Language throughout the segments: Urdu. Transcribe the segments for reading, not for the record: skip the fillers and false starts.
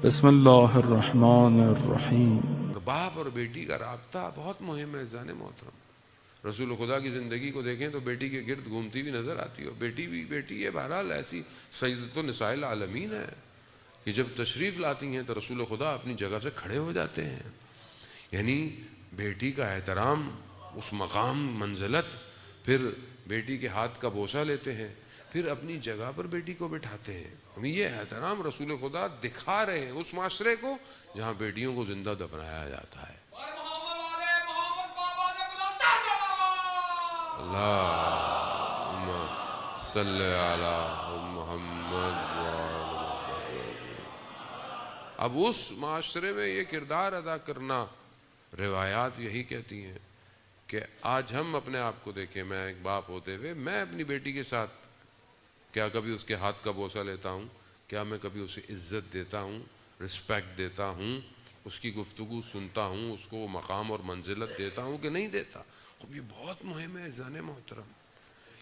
بسم اللہ الرحمن الرحیم۔ باپ اور بیٹی کا رابطہ بہت مہم ہے عزیزان محترم۔ رسول خدا کی زندگی کو دیکھیں تو بیٹی کے گرد گھومتی ہوئی نظر آتی ہے، بیٹی بھی بیٹی ہے، بہرحال ایسی سیدۃ النساء العالمین ہے کہ جب تشریف لاتی ہیں تو رسول خدا اپنی جگہ سے کھڑے ہو جاتے ہیں، یعنی بیٹی کا احترام، اس مقام منزلت، پھر بیٹی کے ہاتھ کا بوسہ لیتے ہیں، پھر اپنی جگہ پر بیٹی کو بٹھاتے ہیں۔ ہمیں یہ احترام رسول خدا دکھا رہے ہیں اس معاشرے کو جہاں بیٹیوں کو زندہ دفنایا جاتا ہے۔ اللہم صلی علی محمد۔ اب اس معاشرے میں یہ کردار ادا کرنا، روایات یہی کہتی ہیں کہ آج ہم اپنے آپ کو دیکھیں، میں ایک باپ ہوتے ہوئے میں اپنی بیٹی کے ساتھ کیا کبھی اس کے ہاتھ کا بوسہ لیتا ہوں؟ کیا میں کبھی اسے عزت دیتا ہوں، رسپیکٹ دیتا ہوں، اس کی گفتگو سنتا ہوں، اس کو مقام اور منزلت دیتا ہوں کہ نہیں دیتا؟ خب یہ بہت مہم ہے عزیزان محترم۔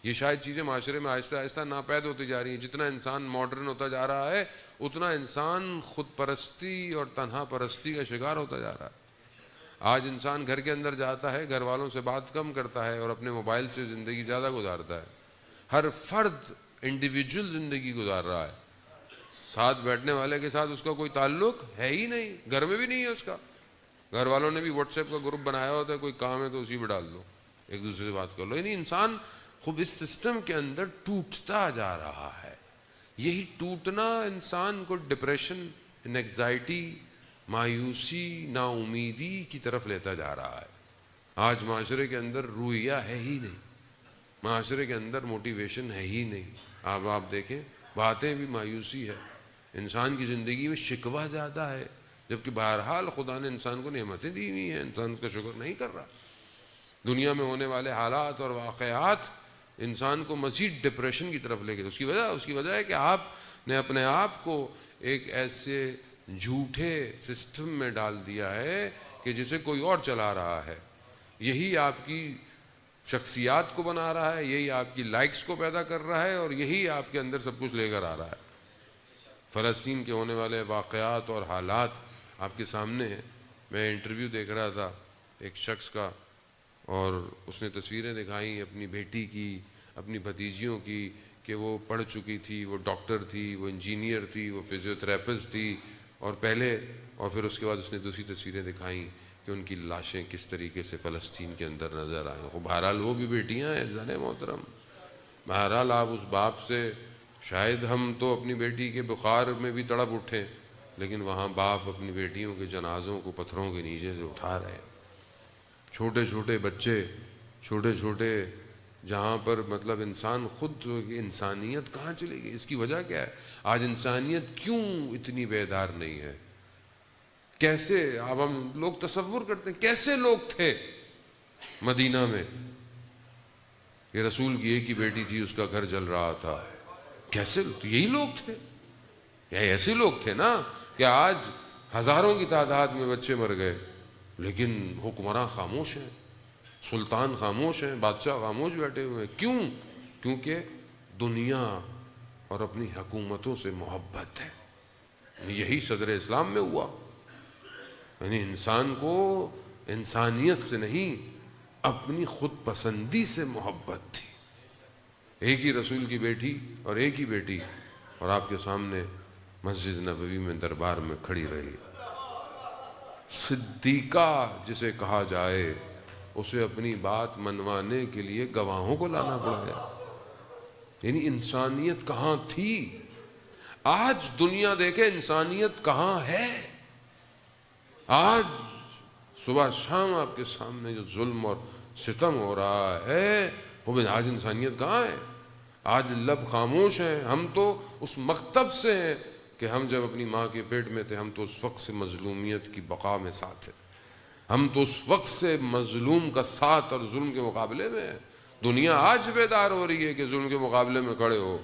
یہ شاید چیزیں معاشرے میں آہستہ آہستہ ناپید ہوتی جا رہی ہیں۔ جتنا انسان ماڈرن ہوتا جا رہا ہے اتنا انسان خود پرستی اور تنہا پرستی کا شکار ہوتا جا رہا ہے۔ آج انسان گھر کے اندر جاتا ہے، گھر والوں سے بات کم کرتا ہے اور اپنے موبائل سے زندگی زیادہ گزارتا ہے۔ ہر فرد انڈیویجول زندگی گزار رہا ہے، ساتھ بیٹھنے والے کے ساتھ اس کا کوئی تعلق ہے ہی نہیں، گھر میں بھی نہیں ہے اس کا۔ گھر والوں نے بھی واٹس ایپ کا گروپ بنایا ہوتا ہے، کوئی کام ہے تو اسی پہ ڈال دو، ایک دوسرے سے بات کر لو۔ یعنی انسان خوب اس سسٹم کے اندر ٹوٹتا جا رہا ہے۔ یہی ٹوٹنا انسان کو ڈپریشن، انگزائٹی، مایوسی، نا امیدی کی طرف لیتا جا رہا ہے۔ آج معاشرے کے اندر رویہ ہے ہی نہیں، معاشرے کے اندر موٹیویشن ہے ہی نہیں۔ اب آپ دیکھیں، باتیں بھی مایوسی ہے، انسان کی زندگی میں شکوہ زیادہ ہے، جبکہ بہرحال خدا نے انسان کو نعمتیں دی ہوئی ہیں، انسان اس کا شکر نہیں کر رہا۔ دنیا میں ہونے والے حالات اور واقعات انسان کو مزید ڈپریشن کی طرف لے گئے۔ اس کی وجہ ہے کہ آپ نے اپنے آپ کو ایک ایسے جھوٹے سسٹم میں ڈال دیا ہے کہ جسے کوئی اور چلا رہا ہے۔ یہی آپ کی شخصیات کو بنا رہا ہے، یہی آپ کی لائکس کو پیدا کر رہا ہے، اور یہی آپ کے اندر سب کچھ لے کر آ رہا ہے۔ فلسطین کے ہونے والے واقعات اور حالات آپ کے سامنے ہیں۔ میں انٹرویو دیکھ رہا تھا ایک شخص کا، اور اس نے تصویریں دکھائیں اپنی بیٹی کی، اپنی بھتیجیوں کی، کہ وہ پڑھ چکی تھی، وہ ڈاکٹر تھی، وہ انجینئر تھی، وہ فزیوتھراپسٹ تھی، اور پھر اس کے بعد اس نے دوسری تصویریں دکھائیں کہ ان کی لاشیں کس طریقے سے فلسطین کے اندر نظر آئیں۔ بہرحال وہ بھی بیٹیاں ہیں عزیزان محترم۔ بہرحال آپ اس باپ سے، شاید ہم تو اپنی بیٹی کے بخار میں بھی تڑپ اٹھیں، لیکن وہاں باپ اپنی بیٹیوں کے جنازوں کو پتھروں کے نیچے سے اٹھا رہے ہیں۔ چھوٹے چھوٹے بچے، چھوٹے چھوٹے، جہاں پر مطلب انسان خود، انسانیت کہاں چلے گئی؟ اس کی وجہ کیا ہے؟ آج انسانیت کیوں اتنی بیدار نہیں ہے؟ کیسے اب ہم لوگ تصور کرتے ہیں کیسے لوگ تھے مدینہ میں کہ رسول کی ایک ہی بیٹی تھی، اس کا گھر جل رہا تھا؟ کیسے لوگ؟ یہی لوگ تھے، یا ایسے لوگ تھے نا کہ آج ہزاروں کی تعداد میں بچے مر گئے، لیکن حکمراں خاموش ہیں، سلطان خاموش ہیں، بادشاہ خاموش بیٹھے ہوئے ہیں۔ کیوں؟ کیونکہ دنیا اور اپنی حکومتوں سے محبت ہے۔ یہی صدر اسلام میں ہوا، یعنی انسان کو انسانیت سے نہیں، اپنی خود پسندی سے محبت تھی۔ ایک ہی رسول کی بیٹی اور ایک ہی بیٹی، اور آپ کے سامنے مسجد نبوی میں دربار میں کھڑی رہی۔ صدیقہ جسے کہا جائے، اسے اپنی بات منوانے کے لیے گواہوں کو لانا پڑا۔ یعنی انسانیت کہاں تھی؟ آج دنیا دیکھے انسانیت کہاں ہے؟ آج صبح شام آپ کے سامنے جو ظلم اور ستم ہو رہا ہے، وہ آج انسانیت کہاں ہے؟ آج لب خاموش ہیں۔ ہم تو اس مکتب سے ہیں کہ ہم جب اپنی ماں کے پیٹ میں تھے، ہم تو اس وقت سے مظلومیت کی بقا میں ساتھ تھے، ہم تو اس وقت سے مظلوم کا ساتھ اور ظلم کے مقابلے میں ہیں۔ دنیا آج بیدار ہو رہی ہے کہ ظلم کے مقابلے میں کھڑے ہو،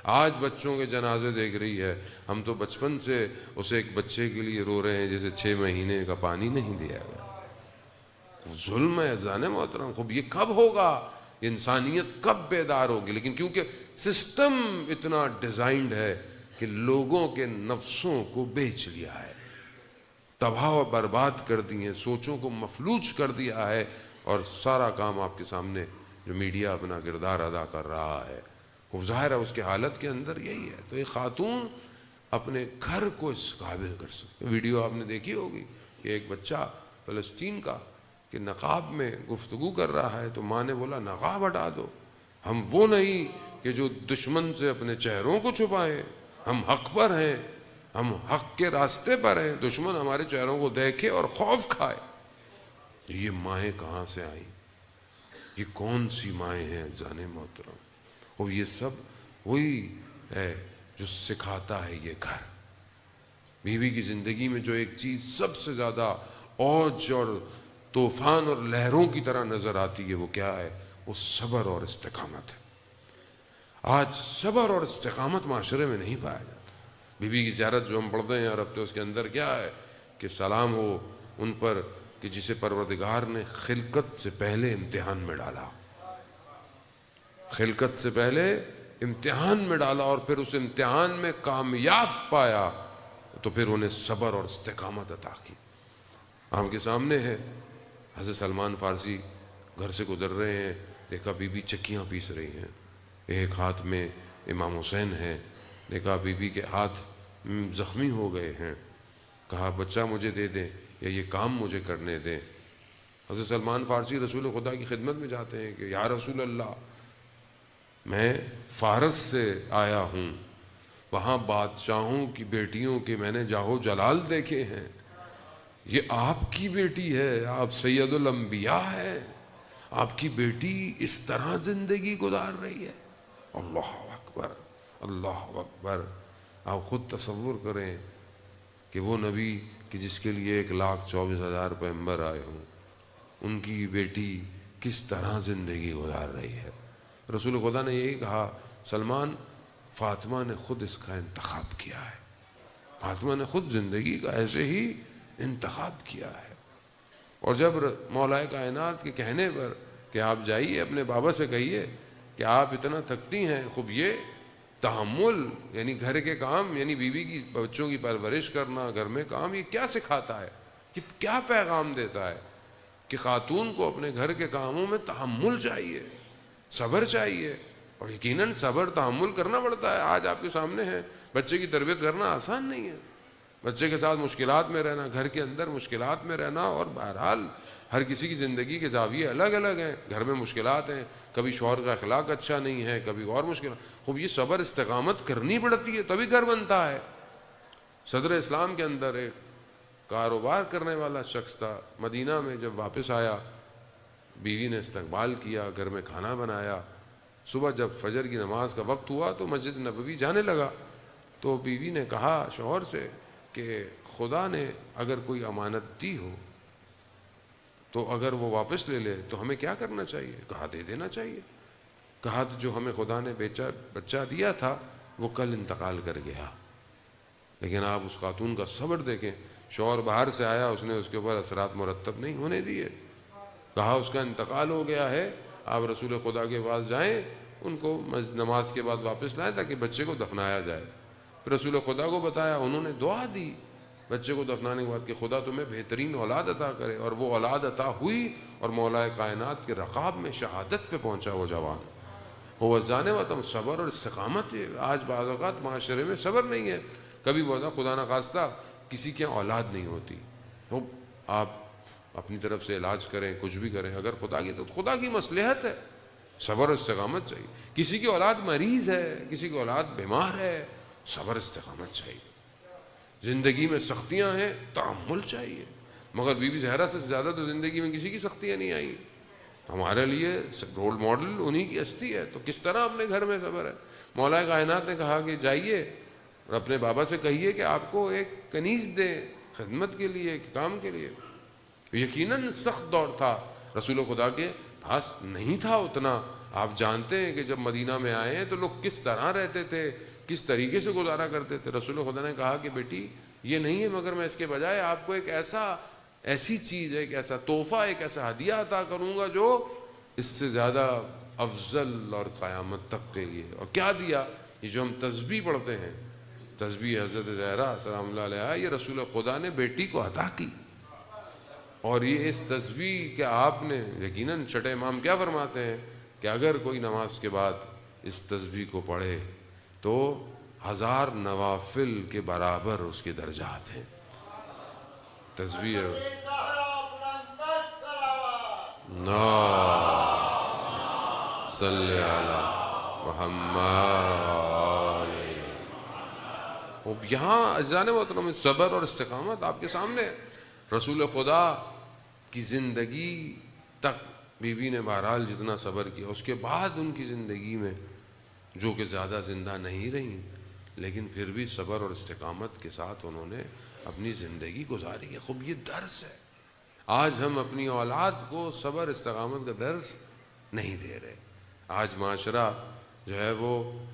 آج بچوں کے جنازے دیکھ رہی ہے۔ ہم تو بچپن سے اسے ایک بچے کے لیے رو رہے ہیں جسے 6 مہینے کا پانی نہیں دیا گیا۔ ظلم ہے عزیزان محترم۔ خوب یہ کب ہوگا؟ انسانیت کب بیدار ہوگی؟ لیکن کیونکہ سسٹم اتنا ڈیزائنڈ ہے کہ لوگوں کے نفسوں کو بیچ لیا ہے، تباہ و برباد کر دی ہیں، سوچوں کو مفلوج کر دیا ہے، اور سارا کام آپ کے سامنے جو میڈیا اپنا کردار ادا کر رہا ہے وہ ظاہر ہے اس کے حالت کے اندر یہی ہے۔ تو ایک خاتون اپنے گھر کو اس قابل کر سکتے۔ ویڈیو آپ نے دیکھی ہوگی کہ ایک بچہ فلسطین کا کہ نقاب میں گفتگو کر رہا ہے تو ماں نے بولا نقاب ہٹا دو، ہم وہ نہیں کہ جو دشمن سے اپنے چہروں کو چھپائیں، ہم حق پر ہیں، ہم حق کے راستے پر ہیں، دشمن ہمارے چہروں کو دیکھے اور خوف کھائے۔ یہ مائیں کہاں سے آئیں؟ یہ کون سی مائیں ہیں جان محترم؟ اور یہ سب وہی ہے جو سکھاتا ہے یہ گھر۔ بیوی کی زندگی میں جو ایک چیز سب سے زیادہ اوج اور طوفان اور لہروں کی طرح نظر آتی ہے وہ کیا ہے؟ وہ صبر اور استقامت ہے۔ آج صبر اور استقامت معاشرے میں نہیں پایا جاتا۔ بیوی کی زیارت جو ہم پڑھتے ہیں ہر ہفتے، اس کے اندر کیا ہے کہ سلام ہو ان پر کہ جسے پروردگار نے خلقت سے پہلے امتحان میں ڈالا، خلقت سے پہلے امتحان میں ڈالا، اور پھر اس امتحان میں کامیاب پایا تو پھر انہیں صبر اور استقامت عطا کی۔ آپ کے سامنے ہے حضرت سلمان فارسی گھر سے گزر رہے ہیں، دیکھا بی بی چکیاں پیس رہی ہیں، ایک ہاتھ میں امام حسین ہے، دیکھا بی بی کے ہاتھ زخمی ہو گئے ہیں، کہا بچہ مجھے دے دیں یا یہ کام مجھے کرنے دیں۔ حضرت سلمان فارسی رسول خدا کی خدمت میں جاتے ہیں کہ یا رسول اللہ، میں فارس سے آیا ہوں، وہاں بادشاہوں کی بیٹیوں کے میں نے جاہو جلال دیکھے ہیں، یہ آپ کی بیٹی ہے، آپ سید الانبیاء ہے، آپ کی بیٹی اس طرح زندگی گزار رہی ہے۔ اللہ اکبر، اللہ اکبر۔ آپ خود تصور کریں کہ وہ نبی کہ جس کے لیے 1,24,000 پیغمبر آئے ہوں، ان کی بیٹی کس طرح زندگی گزار رہی ہے۔ رسول خدا نے یہی کہا سلمان، فاطمہ نے خود اس کا انتخاب کیا ہے، فاطمہ نے خود زندگی کا ایسے ہی انتخاب کیا ہے۔ اور جب مولا کائنات کے کہنے پر کہ آپ جائیے اپنے بابا سے کہیے کہ آپ اتنا تھکتی ہیں، خوب یہ تحمل یعنی گھر کے کام، یعنی بیوی کی بچوں کی پرورش کرنا، گھر میں کام، یہ کیا سکھاتا ہے؟ یہ کیا پیغام دیتا ہے کہ خاتون کو اپنے گھر کے کاموں میں تحمل چاہیے، صبر چاہیے، اور یقیناً صبر تحمل کرنا پڑتا ہے۔ آج آپ کے سامنے ہے بچے کی تربیت کرنا آسان نہیں ہے، بچے کے ساتھ مشکلات میں رہنا، گھر کے اندر مشکلات میں رہنا، اور بہرحال ہر کسی کی زندگی کے زاویے الگ الگ ہیں، گھر میں مشکلات ہیں، کبھی شوہر کا اخلاق اچھا نہیں ہے، کبھی اور مشکلات، خوب یہ صبر استقامت کرنی پڑتی ہے تبھی گھر بنتا ہے۔ صدر اسلام کے اندر ایک کاروبار کرنے والا شخص تھا، مدینہ میں جب واپس آیا بیوی نے استقبال کیا، گھر میں کھانا بنایا، صبح جب فجر کی نماز کا وقت ہوا تو مسجد نبوی جانے لگا، تو بیوی نے کہا شوہر سے کہ خدا نے اگر کوئی امانت دی ہو تو اگر وہ واپس لے لے تو ہمیں کیا کرنا چاہیے؟ کہا دے دینا چاہیے۔ کہا تو جو ہمیں خدا نے بچہ دیا تھا وہ کل انتقال کر گیا، لیکن آپ اس خاتون کا صبر دیکھیں، شوہر باہر سے آیا، اس نے اس کے اوپر اثرات مرتب نہیں ہونے دیے، کہا اس کا انتقال ہو گیا ہے، آپ رسول خدا کے پاس جائیں، ان کو نماز کے بعد واپس لائیں تاکہ بچے کو دفنایا جائے۔ پھر رسول خدا کو بتایا، انہوں نے دعا دی بچے کو دفنانے کے بعد کہ خدا تمہیں بہترین اولاد عطا کرے، اور وہ اولاد عطا ہوئی، اور مولا کائنات کے رقاب میں شہادت پہ پہنچا وہ جوان۔ وہ جانے تم صبر اور استقامت ہے۔ آج بعض اوقات معاشرے میں صبر نہیں ہے، کبھی بہت خدا نخواستہ کسی کے اولاد نہیں ہوتی، تو آپ اپنی طرف سے علاج کریں، کچھ بھی کریں، اگر خدا کی تو خدا کی مصلحت ہے، صبر اور استقامت چاہیے۔ کسی کی اولاد مریض ہے، کسی کی اولاد بیمار ہے، صبر استقامت چاہیے۔ زندگی میں سختیاں ہیں، تحمل چاہیے، مگر بی بی زہرا سے زیادہ تو زندگی میں کسی کی سختیاں نہیں آئیں۔ ہمارے لیے رول ماڈل انہی کی ہستی ہے، تو کس طرح اپنے گھر میں صبر ہے۔ مولا کائنات نے کہا کہ جائیے اور اپنے بابا سے کہیے کہ آپ کو ایک کنیز دے خدمت کے لیے، کام کے لیے۔ یقیناً سخت دور تھا، رسول خدا کے پاس نہیں تھا اتنا۔ آپ جانتے ہیں کہ جب مدینہ میں آئے ہیں تو لوگ کس طرح رہتے تھے، کس طریقے سے گزارا کرتے تھے۔ رسول خدا نے کہا کہ بیٹی یہ نہیں ہے، مگر میں اس کے بجائے آپ کو ایک ایسی چیز، ایک ایسا تحفہ، ایک ایسا ہدیہ عطا کروں گا جو اس سے زیادہ افضل اور قیامت تک کے لیے۔ اور کیا دیا؟ یہ جو ہم تسبیح پڑھتے ہیں، تسبیح حضرت زہرا سلام اللہ علیہا یہ رسول خدا نے بیٹی کو عطا کی، اور یہ اس تسبیح کہ آپ نے یقیناً چھٹے امام کیا فرماتے ہیں کہ اگر کوئی نماز کے بعد اس تسبیح کو پڑھے تو 1000 نوافل کے برابر اس کے درجات ہیں. تسبیح نا صلی علی محمد. یہاں عزیزان محترم صبر اور استقامت آپ کے سامنے. رسول خدا کی زندگی تک بی نے بہرحال جتنا صبر کیا، اس کے بعد ان کی زندگی میں جو کہ زیادہ زندہ نہیں رہیں لیکن پھر بھی صبر اور استقامت کے ساتھ انہوں نے اپنی زندگی گزاری ہے. خوب یہ درس ہے. آج ہم اپنی اولاد کو صبر استقامت کا درس نہیں دے رہے. آج معاشرہ جو ہے وہ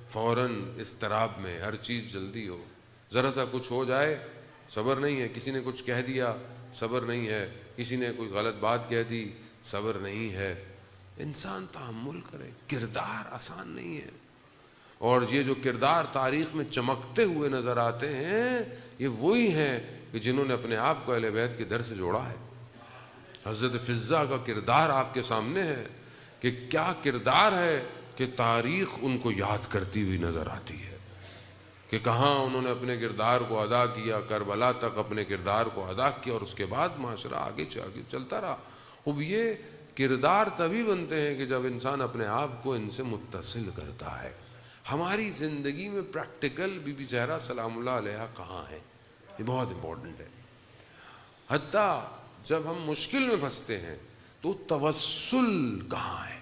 فوراً اضطراب میں، ہر چیز جلدی ہو، ذرا سا کچھ ہو جائے صبر نہیں ہے، کسی نے کچھ کہہ دیا صبر نہیں ہے، کسی نے کوئی غلط بات کہہ دی صبر نہیں ہے. انسان تحمل کرے. کردار آسان نہیں ہے، اور یہ جو کردار تاریخ میں چمکتے ہوئے نظر آتے ہیں یہ وہی ہیں کہ جنہوں نے اپنے آپ کو اہل بیت کے در سے جوڑا ہے. حضرت فضہ کا کردار آپ کے سامنے ہے کہ کیا کردار ہے کہ تاریخ ان کو یاد کرتی ہوئی نظر آتی ہے کہ کہاں انہوں نے اپنے کردار کو ادا کیا، کربلا تک اپنے کردار کو ادا کیا، اور اس کے بعد معاشرہ آگے چلتا رہا. اب یہ کردار تبھی بنتے ہیں کہ جب انسان اپنے آپ کو ان سے متصل کرتا ہے. ہماری زندگی میں پریکٹیکل بی بی زہرا سلام اللہ علیہا کہاں ہے؟ یہ بہت امپورٹنٹ ہے. حتیٰ جب ہم مشکل میں پھنستے ہیں تو توسل کہاں ہے؟